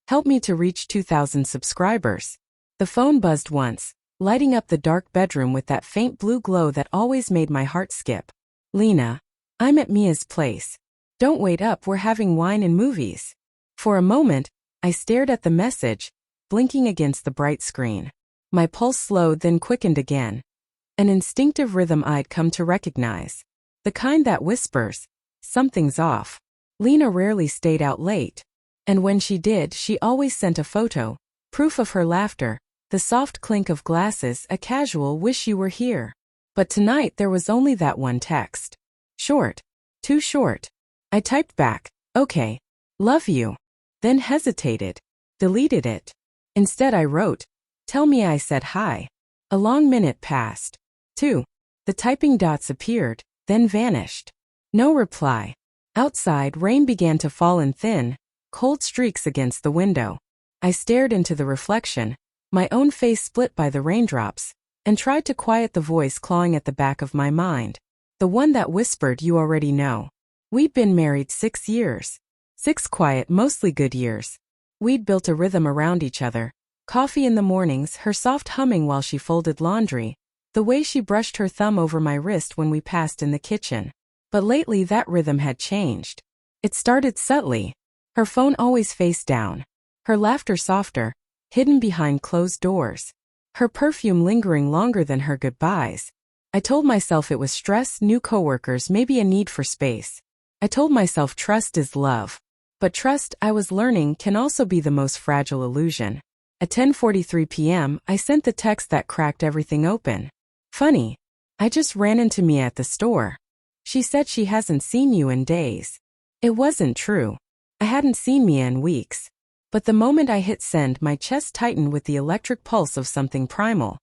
Help me to reach 2,000 subscribers. The phone buzzed once, lighting up the dark bedroom with that faint blue glow that always made my heart skip. Lena, I'm at Mia's place. Don't wait up, we're having wine and movies. For a moment, I stared at the message, blinking against the bright screen. My pulse slowed then quickened again. An instinctive rhythm I'd come to recognize. The kind that whispers, something's off. Lena rarely stayed out late. And when she did, she always sent a photo, proof of her laughter, the soft clink of glasses, a casual wish you were here. But tonight there was only that one text. Short. Too short. I typed back, okay. Love you. Then hesitated. Deleted it. Instead I wrote, tell me I said hi. A long minute passed. 2. The typing dots appeared, then vanished. No reply. Outside, rain began to fall in thin, cold streaks against the window. I stared into the reflection, my own face split by the raindrops, and tried to quiet the voice clawing at the back of my mind. The one that whispered, you already know. We'd been married 6 years. 6 quiet, mostly good years. We'd built a rhythm around each other. Coffee in the mornings, her soft humming while she folded laundry, the way she brushed her thumb over my wrist when we passed in the kitchen. But lately that rhythm had changed. It started subtly. Her phone always face down. Her laughter softer, hidden behind closed doors. Her perfume lingering longer than her goodbyes. I told myself it was stress, new coworkers, maybe a need for space. I told myself trust is love. But trust, I was learning, can also be the most fragile illusion. At 10:43 p.m., I sent the text that cracked everything open. Funny. I just ran into Mia at the store. She said she hasn't seen you in days. It wasn't true. I hadn't seen Mia in weeks. But the moment I hit send, my chest tightened with the electric pulse of something primal.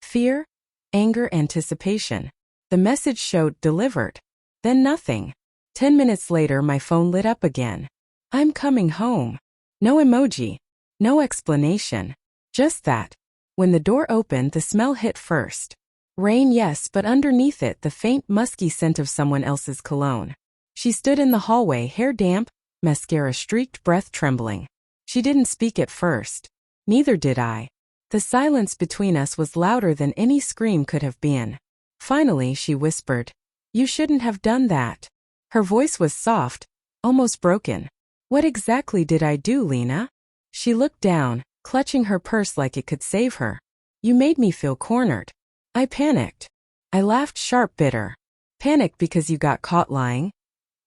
Fear, anger, anticipation. The message showed delivered. Then nothing. 10 minutes later, my phone lit up again. I'm coming home. No emoji. No explanation. Just that. When the door opened, the smell hit first. Rain, yes, but underneath it, the faint, musky scent of someone else's cologne. She stood in the hallway, hair damp, mascara streaked, breath trembling. She didn't speak at first. Neither did I. The silence between us was louder than any scream could have been. Finally, she whispered, "You shouldn't have done that." Her voice was soft, almost broken. What exactly did I do, Lena? She looked down, clutching her purse like it could save her. You made me feel cornered. I panicked. I laughed, sharp, bitter. Panicked because you got caught lying?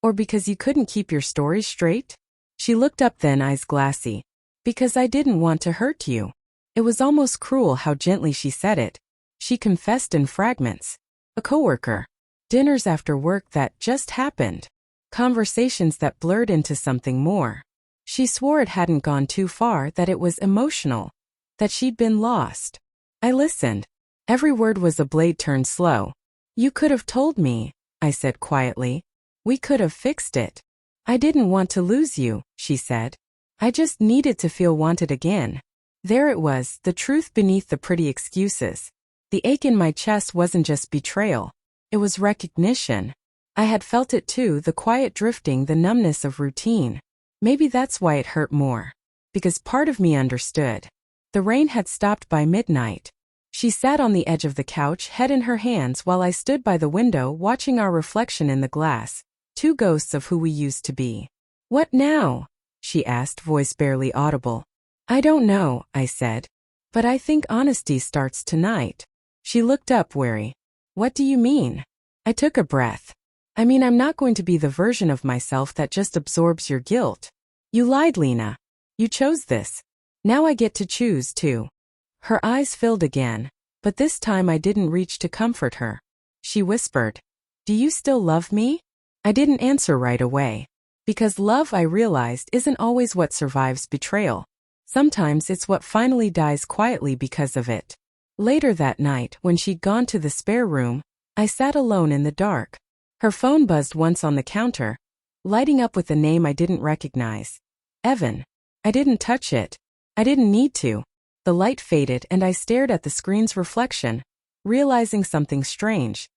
Or because you couldn't keep your story straight? She looked up then, eyes glassy. Because I didn't want to hurt you. It was almost cruel how gently she said it. She confessed in fragments. A coworker. Dinners after work that just happened. Conversations that blurred into something more. She swore it hadn't gone too far, that it was emotional. That she'd been lost. I listened. Every word was a blade turned slow. You could have told me, I said quietly. We could have fixed it. I didn't want to lose you, she said. I just needed to feel wanted again. There it was, the truth beneath the pretty excuses. The ache in my chest wasn't just betrayal. It was recognition. I had felt it too, the quiet drifting, the numbness of routine. Maybe that's why it hurt more. Because part of me understood. The rain had stopped by midnight. She sat on the edge of the couch, head in her hands, while I stood by the window watching our reflection in the glass, 2 ghosts of who we used to be. What now? She asked, voice barely audible. I don't know, I said. But I think honesty starts tonight. She looked up, wary. What do you mean? I took a breath. I mean, I'm not going to be the version of myself that just absorbs your guilt. You lied, Lena. You chose this. Now I get to choose too. Her eyes filled again, but this time I didn't reach to comfort her. She whispered, Do you still love me? I didn't answer right away. Because love, I realized, isn't always what survives betrayal. Sometimes it's what finally dies quietly because of it. Later that night, when she'd gone to the spare room, I sat alone in the dark. Her phone buzzed once on the counter, lighting up with a name I didn't recognize. Evan. I didn't touch it. I didn't need to. The light faded and I stared at the screen's reflection, realizing something strange.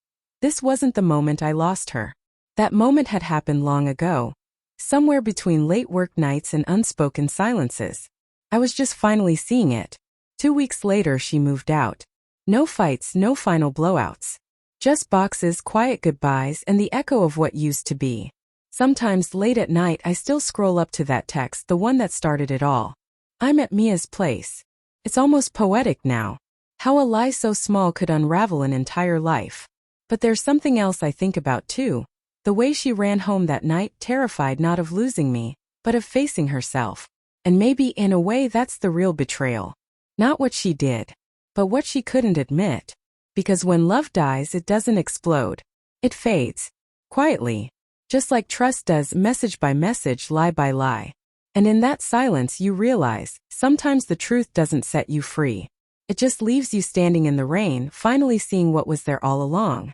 This wasn't the moment I lost her. That moment had happened long ago, somewhere between late work nights and unspoken silences. I was just finally seeing it. 2 weeks later, she moved out. No fights, no final blowouts. Just boxes, quiet goodbyes, and the echo of what used to be. Sometimes late at night, I still scroll up to that text, the one that started it all. I'm at Mia's place. It's almost poetic now. How a lie so small could unravel an entire life. But there's something else I think about too. The way she ran home that night, terrified not of losing me, but of facing herself. And maybe in a way that's the real betrayal. Not what she did, but what she couldn't admit. Because when love dies, it doesn't explode. It fades. Quietly. Just like trust does, message by message, lie by lie. And in that silence you realize, sometimes the truth doesn't set you free. It just leaves you standing in the rain, finally seeing what was there all along.